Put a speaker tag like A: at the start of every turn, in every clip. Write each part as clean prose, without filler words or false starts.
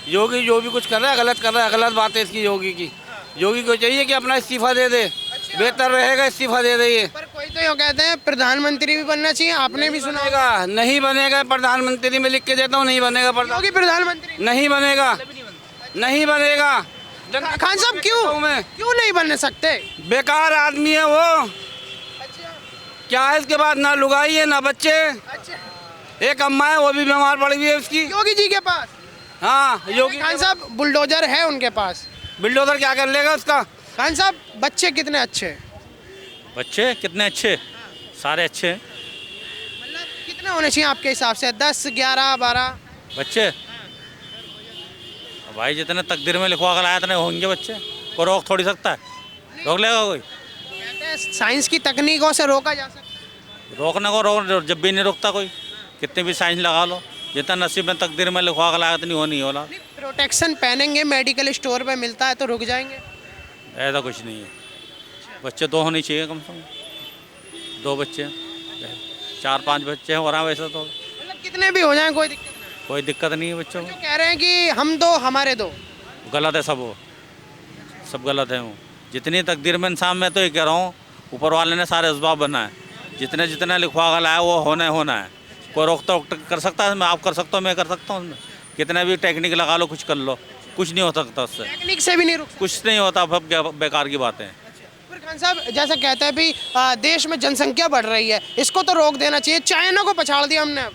A: योगी जो भी कुछ कर रहा है गलत कर रहा है, गलत बात है इसकी योगी की। योगी को चाहिए कि अपना इस्तीफा दे दे, बेहतर रहेगा इस्तीफा दे दे। ये
B: पर कोई तो यूँ कहते हैं प्रधानमंत्री भी बनना चाहिए, आपने भी सुना होगा।
A: बनेगा नहीं बनेगा प्रधानमंत्री में लिख के देता हूँ, नहीं बनेगा
B: योगी प्रधानमंत्री
A: नहीं बनेगा, नहीं बनेगा।
B: खान साहब क्यों
A: मैं
B: क्यों नहीं बन सकते?
A: बेकार आदमी है वो। क्या है इसके बाद, ना लुगाई है ना बच्चे। एक अम्मा है वो भी बीमार पड़ी हुई है उसकी।
B: योगी जी के पास
A: हाँ योगी
B: खान साहब बुलडोजर है उनके पास।
A: बिल्डोजर क्या कर लेगा उसका।
B: खान साहब बच्चे कितने अच्छे हैं?
C: बच्चे कितने अच्छे, सारे अच्छे हैं।
B: मतलब कितने होने चाहिए आपके हिसाब से? 10, 11, 12?
C: बच्चे भाई जितने तकदीर में लिखवा कर आए इतने होंगे बच्चे। कोई रोक थोड़ी सकता है, रोक लेगा कोई?
B: कहते हैं साइंस की तकनीकों से रोका जा सकता है।
C: रोकने को रोक जब भी नहीं रोकता कोई, कितने भी साइंस लगा लो, जितना नसीब में तकदीर में लिखवा कर लाया इतनी होनी होला।
B: प्रोटेक्शन पहनेंगे, मेडिकल स्टोर पे मिलता है तो रुक जाएंगे।
C: ऐसा कुछ नहीं है। बच्चे 2 होने चाहिए कम से कम, 2 बच्चे, 4-5 बच्चे हैं, हो रहा है वैसे तो
B: मतलब कितने भी हो जाएं कोई दिक्कत नहीं।
C: कोई दिक्कत नहीं है बच्चों
B: जो
C: को।
B: कह रहे हैं कि हम 2 हमारे 2,
C: गलत है सब, वो सब गलत है। वो जितनी तकदीर में इंसान, मैं तो ये कह रहा हूँ ऊपर वाले ने सारे असबाब बनाए, जितने जितने लिखवा कर लाया वो होना है। कोई रोक टोक कर सकता है? मैं आप कर सकता हूँ, मैं कर सकता हूँ। कितने भी टेक्निक लगा लो, कुछ कर लो, कुछ नहीं हो सकता उससे।
B: टेक्निक से भी नहीं रुक सकते।
C: कुछ नहीं होता, अब बेकार की बातें हैं।
B: पर खान साहब जैसा कहते हैं भी देश में जनसंख्या बढ़ रही है, इसको तो रोक देना चाहिए। चाइना को पछाड़ दिया हमने अब।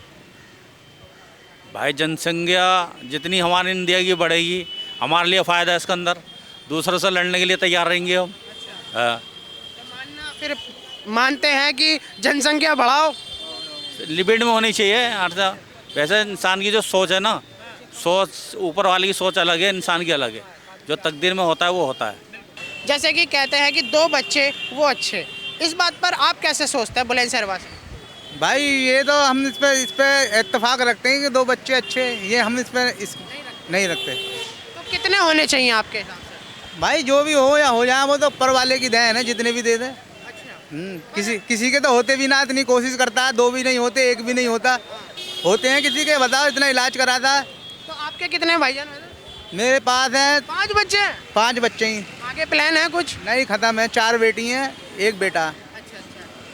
C: भाई जनसंख्या जितनी हमारी इंडिया की बढ़ेगी हमारे लिए फ़ायदा है इसके अंदर, दूसरों से लड़ने के लिए तैयार रहेंगे हम। हाँ।
B: फिर मानते हैं कि जनसंख्या बढ़ाओ,
C: लिमिट में होनी चाहिए। अच्छा वैसे इंसान की जो सोच है ना, सोच ऊपर वाले की सोच अलग है, इंसान की अलग है। जो तकदीर में होता है वो होता है।
B: जैसे कि कहते हैं कि 2 बच्चे वो अच्छे, इस बात पर आप कैसे सोचते हैं बुलंदशहर से?
D: भाई ये तो हम इस पे इत्तेफाक रखते हैं कि 2 बच्चे अच्छे, ये हम इस नहीं रखते।
B: तो कितने होने चाहिए आपके हिसाब से?
D: भाई जो भी हो या हो जाए वो तो ऊपर वाले की देन है, जितने भी दे दे। किसी के तो होते भी ना, इतनी कोशिश करता है, 2 भी नहीं होते, 1 भी नहीं होता, होते हैं किसी के। बताओ इतना इलाज कराता है।
B: तो आपके कितने भाईजान?
D: मेरे पास है
B: 5 बच्चे हैं।
D: 5 बच्चे ही।
B: आगे प्लान है कुछ?
D: नहीं, ख़त्म है। 4 बेटी हैं, 1 बेटा।
B: अच्छा।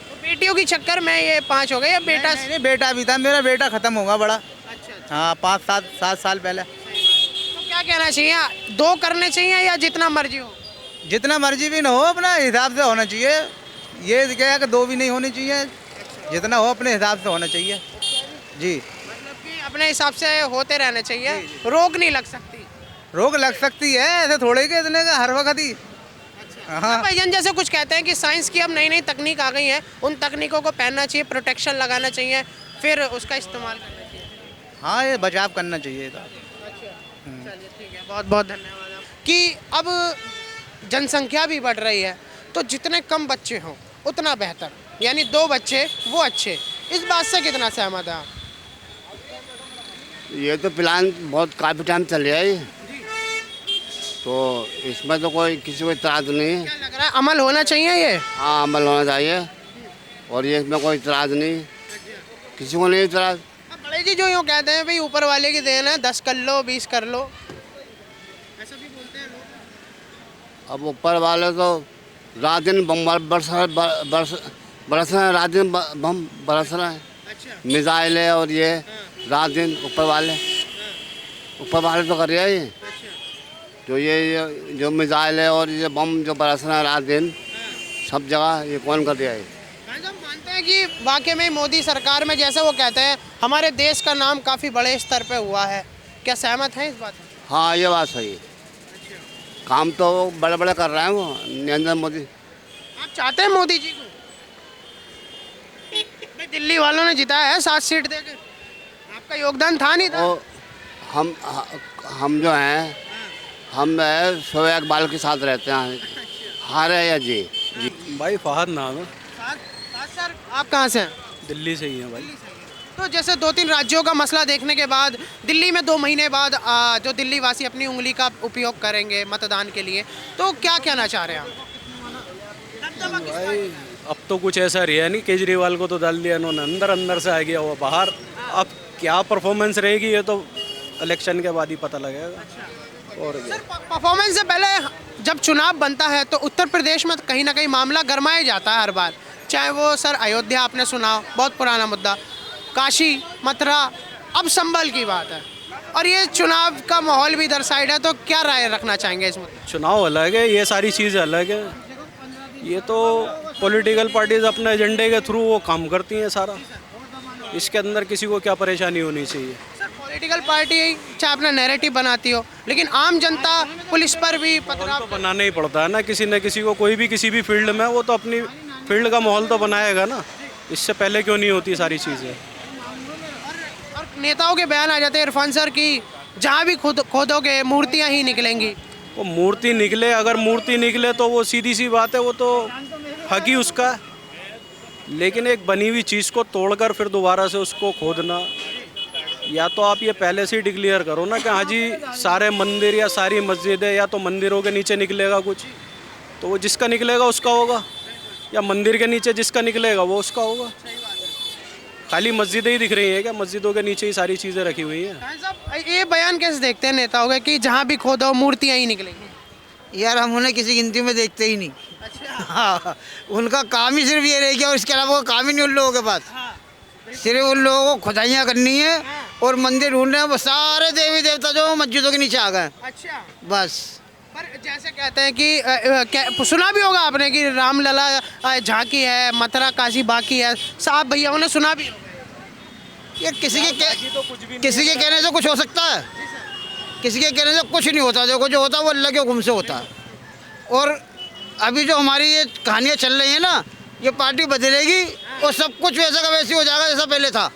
B: तो बेटियों की चक्कर में ये 5 हो गए या बेटा?
D: नहीं, बेटा भी था। मेरा बेटा ख़त्म होगा बड़ा।
B: अच्छा।
D: हाँ, 5-7 साल पहले।
B: तो क्या कहना चाहिए, 2 करने चाहिए या जितना मर्जी हो?
D: जितना मर्जी भी ना हो, अपना हिसाब से होना चाहिए। ये क्या है कि 2 भी नहीं होनी चाहिए, जितना हो अपने हिसाब से होना चाहिए। जी,
B: मतलब कि अपने हिसाब से होते रहने चाहिए, रोक नहीं लग सकती।
D: रोक लग सकती है, ऐसे थोड़े के इतने का हर वक्त ही। हाँ,
B: भाईजान जैसे कुछ कहते हैं कि साइंस की अब नई नई तकनीक आ गई है, उन तकनीकों को पहनना चाहिए, प्रोटेक्शन लगाना चाहिए, फिर उसका इस्तेमाल करना चाहिए।
D: हाँ, ये बचाव करना चाहिए। तो
B: चलिए ठीक है, बहुत बहुत धन्यवाद। कि अब जनसंख्या भी बढ़ रही है तो जितने कम बच्चे हों उतना बेहतर, यानी 2 बच्चे वो अच्छे, इस बात से कितना सहमत है आप?
E: ये तो प्लान बहुत काफ़ी टाइम चल रहा है ये, तो इसमें तो कोई किसी को इतराज़ नहीं है।
B: क्या लग रहा है, अमल होना चाहिए ये?
E: हाँ, अमल होना चाहिए, और ये इसमें कोई इतराज़ नहीं, किसी को नहीं इतराज़।
B: अब बड़े जी जो यूँ कहते हैं भाई ऊपर वाले की देन है, 10 कर लो, 20 कर लो, ऐसा भी बोलते हैं लोग।
E: अब ऊपर वाले तो रात दिन बम बरस रहे हैं, रात दिन बम बरस रहे हैं,
B: अच्छा।
E: मिसाइल है, और ये रात दिन ऊपर वाले तो कर रहे हैं ये। जो ये जो मिसाइल है और ये बम जो बरस रहे हैं रात दिन सब जगह, ये कौन कर रहा है?
B: हम मानते हैं कि वाकई में मोदी सरकार में जैसे वो कहते हैं हमारे देश का नाम काफ़ी बड़े स्तर पे हुआ है, क्या सहमत हैं इस बात में?
E: हाँ, ये बात सही है। काम तो बड़े बड़े कर रहे हैं वो नरेंद्र मोदी।
B: आप चाहते हैं मोदी जी को? भाई दिल्ली वालों ने जिताया है 7 सीट देकर, आपका योगदान था नहीं था?
E: और हम जो हैं, हम शोएब इकबाल के साथ रहते हैं। हारे या जी
F: भाई फहद नाम है।
B: सर आप कहाँ से हैं?
F: दिल्ली से ही है भाई।
B: तो जैसे 2-3 राज्यों का मसला देखने के बाद दिल्ली में 2 महीने बाद जो दिल्ली वासी अपनी उंगली का उपयोग करेंगे मतदान के लिए, तो क्या कहना चाह रहे हैं आप?
F: भाई अब तो कुछ ऐसा रहा नहीं, केजरीवाल को तो डाल दिया इन्होंने, अंदर अंदर से आ गया वो बाहर। अब क्या परफॉर्मेंस रहेगी ये तो इलेक्शन के बाद ही पता लगेगा। और क्या।
B: परफॉर्मेंस से पहले जब चुनाव बनता है तो उत्तर प्रदेश में कहीं ना कहीं मामला गरमाया जाता है हर बार, चाहे वो सर अयोध्या आपने सुना, बहुत पुराना मुद्दा, काशी, मथुरा, अब संभल की बात है, और ये चुनाव का माहौल भी इधर साइड है, तो क्या राय रखना चाहेंगे इस मुद्दे?
F: चुनाव अलग है, ये सारी चीज़ें अलग है। ये तो पॉलिटिकल पार्टीज अपने एजेंडे के थ्रू वो काम करती हैं सारा, इसके अंदर किसी को क्या परेशानी होनी चाहिए।
B: पॉलिटिकल पार्टी चाहे अपना नैरेटिव बनाती हो, लेकिन आम जनता पुलिस पर भी
F: माहौल तो बनाना ही पड़ता है ना, किसी न किसी को, कोई भी किसी भी फील्ड में, वो तो अपनी फील्ड का माहौल तो बनाएगा ना, इससे पहले क्यों नहीं होती सारी चीज़ें।
B: और नेताओं के बयान आ जाते हैं इरफान सर की जहाँ भी खोदोगे मूर्तियाँ ही निकलेंगी।
F: वो मूर्ति निकले, अगर मूर्ति निकले तो वो सीधी सी बात है, वो तो हक ही उसका है। लेकिन एक बनी हुई चीज़ को तोड़कर फिर दोबारा से उसको खोदना, या तो आप ये पहले से ही डिक्लेयर करो ना कि हाँ जी सारे मंदिर या सारी मस्जिदें, या तो मंदिरों के नीचे निकलेगा कुछ, तो वो जिसका निकलेगा उसका होगा, या मंदिर के नीचे जिसका निकलेगा वो उसका होगा। खाली मस्जिदें ही दिख रही हैं क्या? मस्जिदों के नीचे ही सारी चीज़ें रखी हुई हैं।
B: ये बयान कैसे देखते हैं नेताओं के कि जहाँ भी खोदो मूर्तियाँ ही निकलेंगी?
G: यार हम उन्हें किसी गिनती में देखते ही नहीं। हाँ, उनका काम ही सिर्फ ये रह गया, और इसके अलावा कोई काम ही नहीं उन लोगों के पास। सिर्फ उन लोगों को खुदाइयाँ करनी है और मंदिर ढूंढ रहे हैं, वो सारे देवी देवता जो मस्जिदों के नीचे आ गए।
B: अच्छा,
G: बस।
B: पर जैसे कहते हैं कि सुना भी होगा आपने कि रामलला झांकी है, मथुरा काशी बाकी है, साहब भैया ने सुना भी होगा।
G: ये किसी के कहने से कुछ हो सकता है? किसी के कहने से कुछ नहीं होता। जो कुछ होता है वो अल्लाह के हुक्म से होता है। और अभी जो हमारी ये कहानियाँ चल रही हैं ना, ये पार्टी बदलेगी और सब कुछ वैसा का वैसे हो जाएगा जैसा पहले था।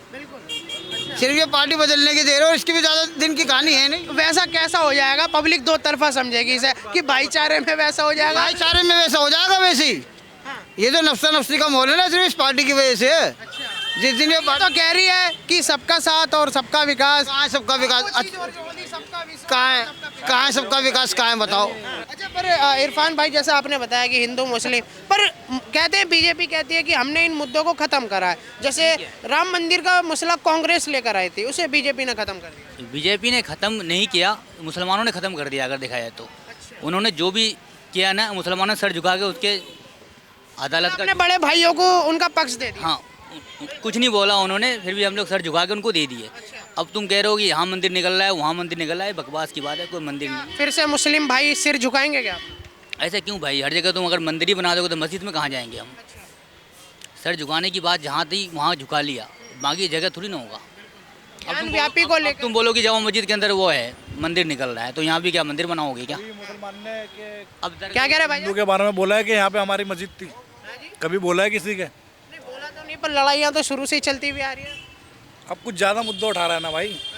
G: सिर्फ ये पार्टी बदलने की देर है, और इसकी भी ज़्यादा दिन की कहानी है नहीं।
B: वैसा कैसा हो जाएगा? पब्लिक दो तरफा समझेगी इसे कि भाईचारे में वैसा हो जाएगा।
G: भाईचारे में वैसा हो जाएगा वैसे ही। ये तो नफ्सा नफ्सी का माहौल है ना, सिर्फ इस पार्टी की वजह से है। जिस दिन ये
B: तो कह रही है कि सबका साथ और सबका विकास।
G: कहाँ है सबका विकास? कहाँ है सबका विकास? कहाँ है बताओ?
B: अच्छा, पर इरफान भाई जैसा आपने बताया कि हिंदू मुस्लिम, पर कहते हैं बीजेपी कहती है कि हमने इन मुद्दों को खत्म करा है। जैसे राम मंदिर का मसला कांग्रेस लेकर आई थी, उसे बीजेपी ने खत्म कर दिया।
H: बीजेपी ने ख़त्म नहीं किया, मुसलमानों ने ख़त्म कर दिया। अगर देखा जाए तो उन्होंने जो भी किया ना, मुसलमानों ने सर झुका के उसके अदालत का,
B: अपने बड़े भाइयों को उनका पक्ष दे दिया।
H: हाँ, कुछ नहीं बोला उन्होंने, फिर भी हम लोग सर झुका के उनको दे दिए। अब तुम कह रहे हो कि यहाँ मंदिर निकल रहा है, वहाँ मंदिर निकल रहा है, बकवास की बात है, कोई मंदिर नहीं।
B: फिर से मुस्लिम भाई सिर झुकाएंगे क्या?
H: ऐसा क्यों भाई? हर जगह तुम अगर मंदिर ही बना दोगे तो मस्जिद में कहाँ जाएंगे हम? सर झुकाने की बात जहाँ थी वहाँ झुका लिया, बाकी जगह थोड़ी ना होगा।
B: व्यापी को लेकर
H: तुम बोलो कि जामा मस्जिद के अंदर वो है, मंदिर निकल रहा है, तो यहाँ भी क्या मंदिर बनाओगे क्या? अब
B: क्या कह रहे भाई?
I: हिंदू के बारे में बोला है कि यहाँ पे हमारी मस्जिद थी, कभी बोला है किसी के?
B: बोला तो नहीं, पर लड़ाइयाँ तो शुरू से ही चलती हुई आ रही है।
I: अब कुछ ज़्यादा मुद्दा उठा रहा है ना भाई।